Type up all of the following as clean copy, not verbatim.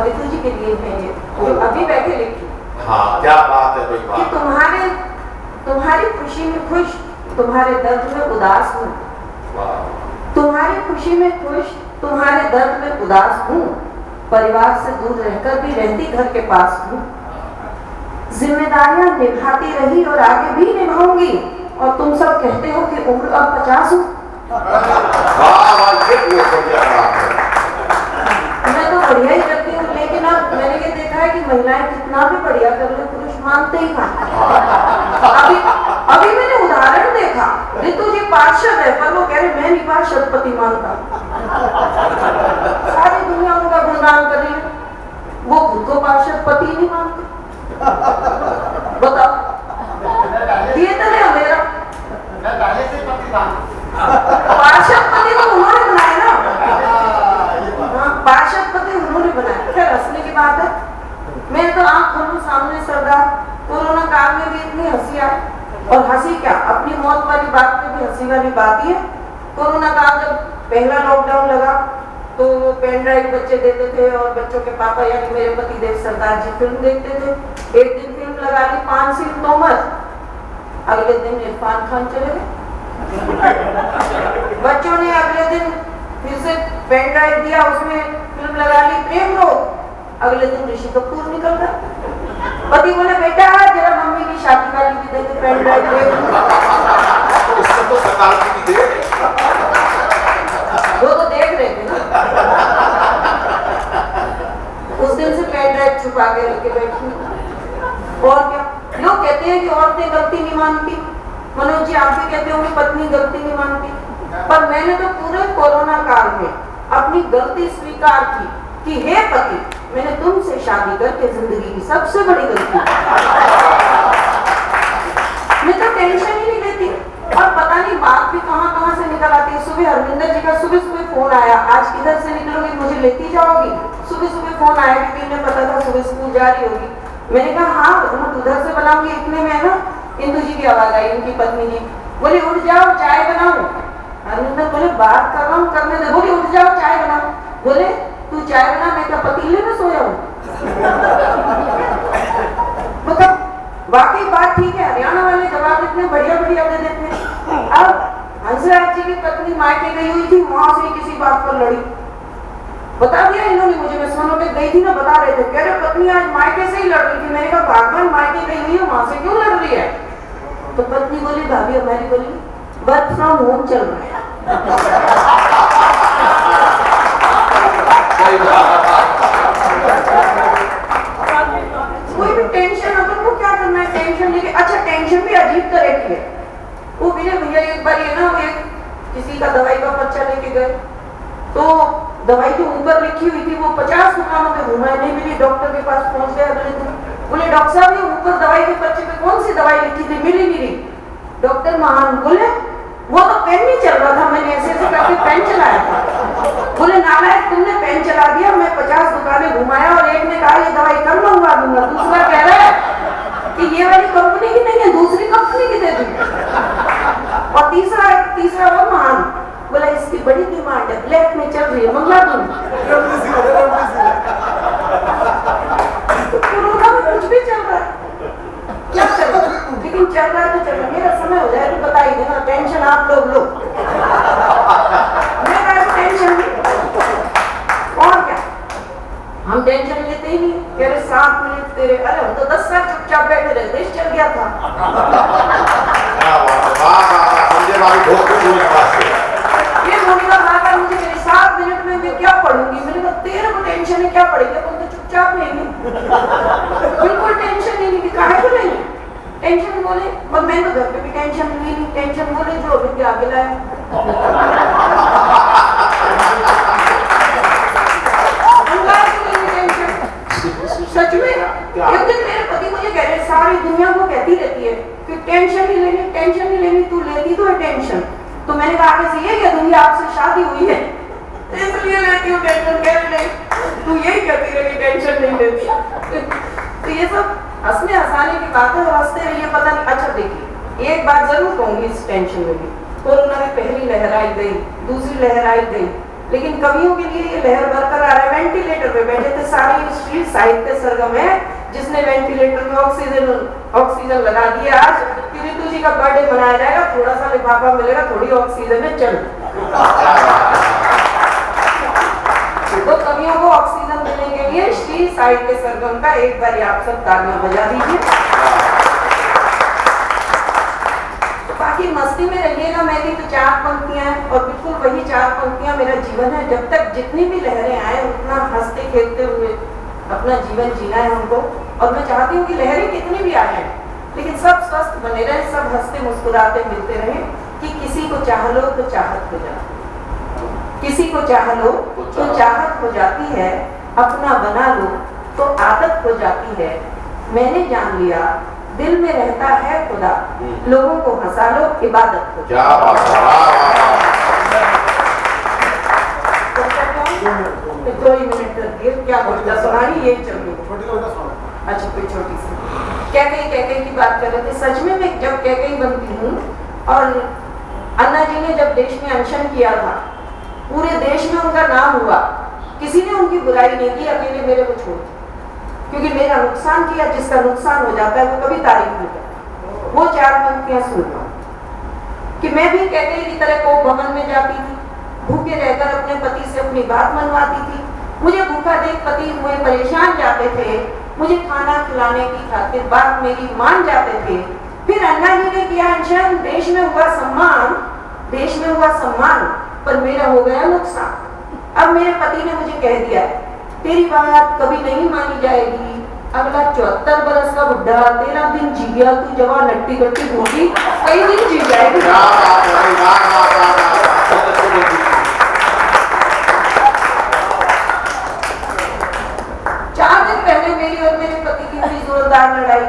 और रितु जी के लिए है ये जो अभी बैठे लिखी। हाँ क्या बात है भाई, कि तुम्हारी खुशी में खुश, तुम्हारे दर्द में उदास हूँ। तुम्हारी खुशी में खुश, तुम्हारे दर्द में उदास हूँ। परिवार से दूर रहकर भी रहती घर के पास हूँ। जिम्मेदारियां निभाती रही और आगे भी निभाऊंगी। और तुम सब कहते हो कि उम्र अब 50 हूँ। मैं तो बढ़िया ही करती हूँ, लेकिन अब मैंने ये देखा है कि महिलाएं कितना भी बढ़िया कर ले, पुरुष मानते ही नहीं। अभी मैंने उदाहरण देखा, रितु जी पार्षद है पर वो कह रहे मैं नहीं पार्षदपति मानता। सारी दुनिया उनका गुणगान कर रही है, वो खुद को पार्षदपति नहीं मानते। बताओ, ये तो नहीं मेरा पार्षदपति तो उन्होंने बनाया ना। पार्षदपति उन्होंने बनाया। खैर हंसने की बात है, मैं तो आंख खोलूं सामने सरदार, कोरोना काल में भी इतनी हंसी आई। और हंसी क्या, अपनी मौत वाली बात पे भी हंसी वाली बात ही है। कोरोना काल जब पहला लॉकडाउन लगा तो वो पेन ड्राइव बच्चे देते थे और बच्चों के पापा यानी मेरे पति देव सरदार जी फिल्म देखते थे। एक दिन फिल्म लगा ली पानसीन तोमर, अगले दिन इरफान खान चले गए। बच्चों ने अगले दिन फिर से पेन ड्राइव दिया, उसमें फिल्म लगा ली प्रेम रोग, अगले दिन ऋषि कपूर निकल गए। पति बोले बेटा जरा मम्मी की शादी वाली भी देते पेन ड्राइव वो तो देख रहे थे ना। उस दिन से पेन ड्राइव छुपा के रख के बैठी। और क्या, लोग कहते हैं कि औरतें गलती नहीं मानती। मनोज जी आप भी कहते हो कि पत्नी गलती नहीं मानती, पर मैंने तो पूरे कोरोना काल में अपनी गलती स्वीकार की कि हे पति मैंने तुमसे शादी करके जिंदगी की सबसे बड़ी गलती। मैं तो टेंशन ही नहीं लेती और पता नहीं बात भी कहां से निकल आती है। सुबह हरविंदर जी का सुबह फोन आया, आज किधर से निकलोगी मुझे लेती जाओगी। सुबह फोन आया क्योंकि इन्हें पता था सुबह स्कूल जा रही होगी। मैंने कहा हाँ मैं उधर से बनाऊंगी। इतने में ना इंदु जी की आवाज आई, उनकी पत्नी जी बोली उठ जाओ चाय बनाऊं। हरविंदर बोले बात कर रहा हूँ करने दे। बोली उठ जाओ चाय बनाओ। बोले तू चाय बना, मैं क्या पतीले में सोया हूँ। मतलब वाकई बात ठीक है, हरियाणा वाले जवाब इतने बढ़िया दे देते हैं। अब हंसराज जी की पत्नी मायके गई हुई थी, वहां से किसी बात पर लड़ी। बता दिया इन्होंने मुझे, मैं सोनो पे गई थी ना, बता रहे थे, कह रहे पत्नी आज मायके से ही लड़ रही थी। मैंने कहा भगवान मायके गई हुई है वहां से क्यों लड़ रही है? तो पत्नी बोली भाभी हमारी बोली वर्क फ्रॉम होम चल रहा है। कोई भी टेंशन हो तो क्या करना है, टेंशन लेके। अच्छा टेंशन भी अजीब तरह की है। वो मेरे भैया एक बार ये ना एक किसी का दवाई का पर्चा लेके गए, तो दवाई जो ऊपर लिखी हुई थी वो 50 दुकानों में घुमाए, नहीं मिली। डॉक्टर के पास पहुंच गए अगले दिन, बोले डॉक्टर साहब ये ऊपर दवाई के पर्चे पे कौन सी दवाई लिखी थी, मिली नहीं रही। डॉक्टर महान बोले वो तो पेन नहीं चल रहा था, मैंने ऐसे करके पेन चलाया था। बोले नालायक तुमने पेन चला दिया, मैं 50 दुकानें घुमाया और एक ने कहा ये दवाई कल मंगवा दूंगा, दूसरा कह रहा है कि ये वाली कंपनी की नहीं है दूसरी कंपनी की दे दूंगा, और तीसरा वो महान बोला इसकी बड़ी डिमांड है, ब्लैक में चल रही है, मंगवा दूंगा। तो कोरोना में कुछ भी चल रहा है, क्या चल रहा है, लेकिन चल रहा है तो चल रहा है। मेरा समय हो जाए तो बताइए देना, टेंशन आप लोग लो, मेरा टेंशन नहीं। और क्या, हम टेंशन लेते ही नहीं। कह रहे 7 मिनट तेरे, अरे हम तो 10 साल चुपचाप बैठे रहे, देश चल गया था। ये मोनिका भागा मुझे मेरे 7 मिनट में मैं क्या पढ़ूंगी। मैंने कहा तेरे को टेंशन है क्या पढ़ेगी, तुम तो चुपचाप नहीं, बिल्कुल टेंशन नहीं ली, काहे को नहीं टेंशन बोले। पर मैं तो घर पे भी टेंशन ली नहीं, टेंशन बोले जो अभी आगे लाया। सच में एक दिन मेरे पति मुझे कह रहे, सारी दुनिया को कहती रहती है कि टेंशन नहीं लेनी, तू लेती तो है टेंशन। तो मैंने कहा आगे से ये क्या दुनिया आपसे शादी हुई है इसलिए लेती हूँ टेंशन, कह रहे तू यही कहती रही टेंशन नहीं लेती। तो ये सब हंसने हंसाने की बात है और हंसते रहिए, पता नहीं। अच्छा देखिए एक बात जरूर कहूंगी इस टेंशन में भी, कोरोना की पहली लहर आई गई, दूसरी लहर आई गई, लेकिन कवियों के लिए ये लहर बरकरार है। वेंटिलेटर पे बैठे थे सारे श्री साहित्य सरगम है, जिसने वेंटिलेटर में ऑक्सीजन लगा दिया। आज कि ऋतु जी का बर्थडे मनाया जाएगा, थोड़ा सा लिफाफा मिलेगा, थोड़ी ऑक्सीजन है, चल। तो कवियों को ऑक्सीजन देने के लिए श्री साहित्य सरगम का एक बार आप सब तालियां बजा दीजिए। बाकी मस्ती में रहिएगा। मेरी तो 4 पंक्तियां हैं और बिल्कुल वही 4 पंक्तियां मेरा जीवन है। जब तक जितनी भी लहरें आए उतना हंसते खेलते हुए अपना जीवन जीना है हमको। और मैं चाहती हूँ कि लहरें कितनी भी आए लेकिन सब स्वस्थ बने रहे, सब हंसते मुस्कुराते मिलते रहे। कि किसी को चाह लो तो चाहत हो जाती, किसी को चाह लो तो चाहत हो जाती है, अपना बना लो तो आदत हो जाती है। मैंने जान लिया दिल में रहता है खुदा, लोगों को हंसा लो इबादत हो। क्या बात है। 2 मिनट क्या बोलता सुनाई ये चलो। अच्छा कोई छोटी सी कैकई की बात कर रहे थे। सच में मैं जब कैकई बनती हूँ और अन्ना जी ने जब देश में अनशन किया था, पूरे देश में उनका नाम हुआ, किसी ने उनकी बुराई नहीं की, अकेले मेरे को छोड़, क्योंकि मेरा नुकसान किया। जिसका नुकसान हो जाता है वो कभी तारीफ नहीं करता। वो 4 पंक्तियां सुन लो कि मैं भी कैकई की तरह को भवन में जाती थी, भूखे रहकर अपने पति से अपनी बात मनवाती थी। मुझे भूखा देख पति हुए परेशान जाते थे, मुझे खाना खिलाने की खातिर बात मेरी मान जाते थे। फिर अन्ना जी ने किया अनशन, देश में हुआ सम्मान, देश में हुआ सम्मान, पर मेरा हो गया नुकसान। अब मेरे पति ने मुझे कह दिया तेरी बात कभी नहीं मानी जाएगी, अगला 74 बरस का बुढ़ा 13 दिन जी गया, तू जवान नट्टी गट्टी होगी, कई दिन जी जाएगी। 4 दिन पहले मेरी और मेरे पति की हुई जोरदार लड़ाई।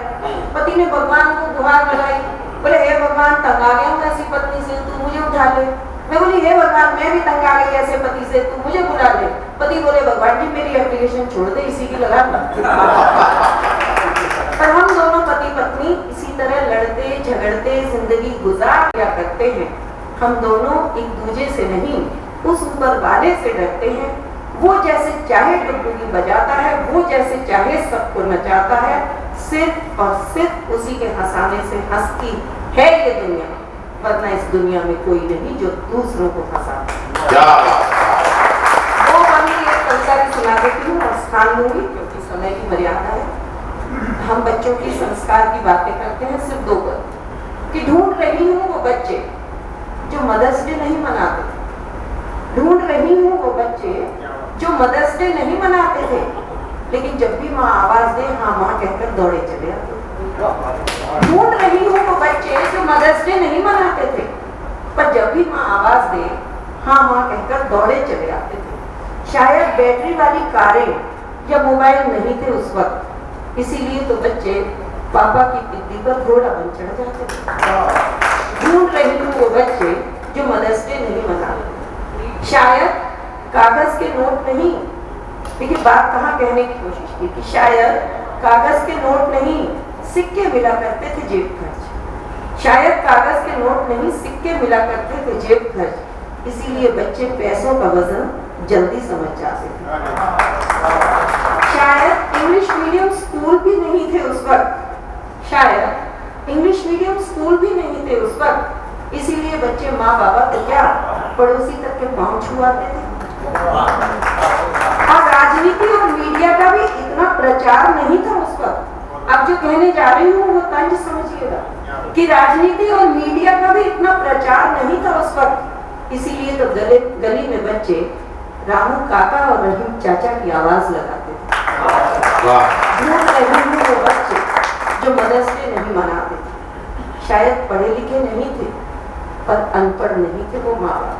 पति ने भगवान को गुहार लगाई, बोले हे भगवान तंग आ गया हूँ ऐसी पत्नी से, तू मुझे उठा ले। मैं बोली हे भगवान मैं भी तंग आ गई ऐसे पति से, तू मुझे बुला ले। पति बोले भगवान जी मेरी एप्लीकेशन छोड़ दे, इसी की लगा। पर हम दोनों पति पत्नी इसी तरह लड़ते झगड़ते जिंदगी गुजार क्या करते हैं। हम दोनों एक दूसरे से नहीं, उस ऊपर वाले से डरते हैं। वो जैसे चाहे डुबकी बजाता है, वो जैसे चाहे सबको नचाता है, सिर्फ और सिर्फ उसी के हंसाने से हंसती है ये दुनिया, वरना इस दुनिया में कोई नहीं जो दूसरों को हंसाता। वो वाली एक कविता भी सुना देती हूँ और स्थान लूंगी क्योंकि समय की मर्यादा है। हम बच्चों की संस्कार की बातें करते हैं सिर्फ 2 बार कि ढूंढ रही हूँ वो बच्चे जो मदर्स डे नहीं मनाते थे, ढूंढ रही हूँ वो बच्चे जो मदर्स डे नहीं मनाते थे, लेकिन जब भी माँ आवाज दे हाँ माँ कहकर दौड़े चले आते। ढूंढ रही हूँ वो बच्चे जो मदर्स डे नहीं मनाते थे, पर जब भी माँ आवाज दे हाँ माँ कहकर दौड़े चले आते थे। शायद बैटरी वाली कारें या मोबाइल नहीं थे उस वक्त, इसीलिए तो बच्चे पापा की पिद्दी पर घोड़ा बन चढ़ जाते थे। ढूंढ रही हूँ वो बच्चे जो मदर्स डे नहीं मनाते। शायद कागज के नोट नहीं, देखिए बात कहाँ कहने की कोशिश की कि शायद कागज के नोट नहीं सिक्के मिला करते थे जेब खर्च। शायद कागज के नोट नहीं सिक्के मिला करते थे जेब खर्च, इसीलिए बच्चे पैसों का वजन जल्दी समझ जाते थे। शायद इंग्लिश मीडियम स्कूल भी नहीं थे उस वक्त, शायद इंग्लिश मीडियम स्कूल भी नहीं थे उस वक्त, इसीलिए बच्चे माँ बाबा को क्या पड़ोसी तक के पांव छुआते थे। और राजनीति और मीडिया का भी इतना प्रचार नहीं था उस वक्त। अब जो कहने जा रही हूँ वो तंज समझिएगा कि राजनीति और मीडिया का भी इतना प्रचार नहीं था उस वक्त, इसीलिए तो गली में बच्चे रामू काका और रहीम चाचा की आवाज लगाते थे। ढूंढ रही हूँ वो बच्चे जो मदर्स डे नहीं मनाते थे। शायद पढ़े लिखे नहीं थे पर अनपढ़ नहीं थे वो माँ बाप।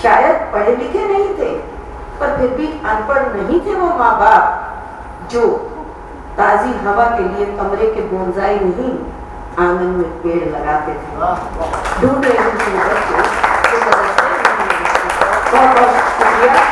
शायद पढ़े लिखे नहीं थे पर फिर भी अनपढ़ नहीं थे वो माँ बाप, जो ताजी हवा के लिए कमरे के बोनसाई नहीं आंगन में पेड़ लगाते थे। ढूंढ रहे हैं बच्चे। बहुत बहुत शुक्रिया।